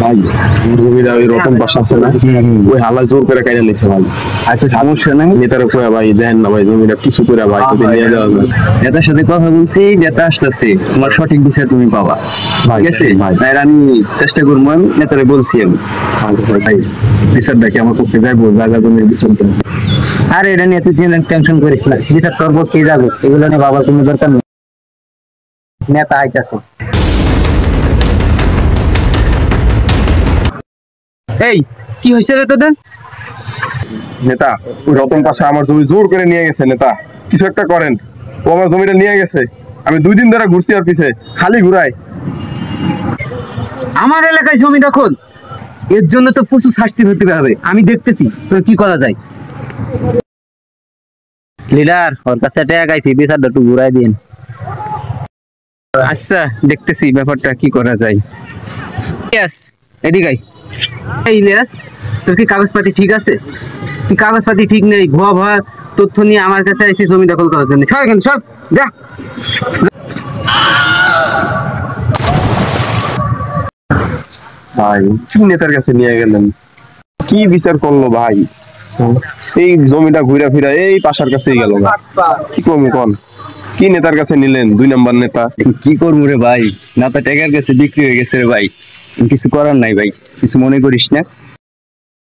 ভাই জমিটা ওই রতন পাশা আছে না, ওই হালা জোর করে কাইরা নিছে ভাই। আচ্ছা সমস্যা নাই, নেতারা কয়া ভাই দেখেন না ভাই জমিটা কিছু করে ভাই যদি নিয়ে যাওয়া যায়। নেতার সাথে কথা বলছি, নেতা আসতেছে, তোমার সঠিক বিচার তুমি পাবা, ঠিক আছে ভাই আর আমি চেষ্টা করবো, আমি নেতারে বলছি আমি ভাই বিচারটা কি আমার পক্ষে যাইবো, জায়গা জমির বিচারটা? আর এটা নিয়ে তুই টেনশন করিস না, বিচার তোর পক্ষে যাবো, এগুলো নিয়ে বাবার কোনো দরকার নেই, নেতা আইতাছে। এই কি হয়েছে রে তোদের? নেতা ওই রতন পাশা আমার জমি জোর করে নিয়ে গেছে, নেতা কিছু একটা করেন। ও আমার জমিটা নিয়ে গেছে, আমি 2 দিন ধরে ঘুরছি আর পিছে খালি ঘুরাই। আমার এলাকায় জমি দখল, এর জন্য তো প্রচুর শাস্তি হতে হবে, আমি দেখতেছি তোর কি করা যায়। লিডার ওর কাছে টাকা গাইছি, বিচারটা একটু ঘুরাই দিন। আচ্ছা দেখতেছি ব্যাপারটা কি করা যায়। ইয়েস এদিকে আই। এই ইলিয়াস, তোর কি কাগজপাতি ঠিক আছে? তুই কাগজপাতি ঠিক নেই, ভুয়া ভুয়া তথ্য নিয়ে আমার কাছে এসে জমি দখল করার জন্য, সব এখানে সব যা। ভাই কি নেতার কাছে নিয়ে গেলেন, কি বিচার করলো ভাই? এই জমিটা ঘুরা ফিরা এই পাশার কাছেই গেল না, কি করবো কোন? কি নেতার কাছে নিলেন, 2 নাম্বার নেতা? কি করবো রে ভাই, না তো টাকার কাছে বিক্রি হয়ে গেছে রে ভাই, কিছু করার নাই ভাই, কিছু মনে করিস না।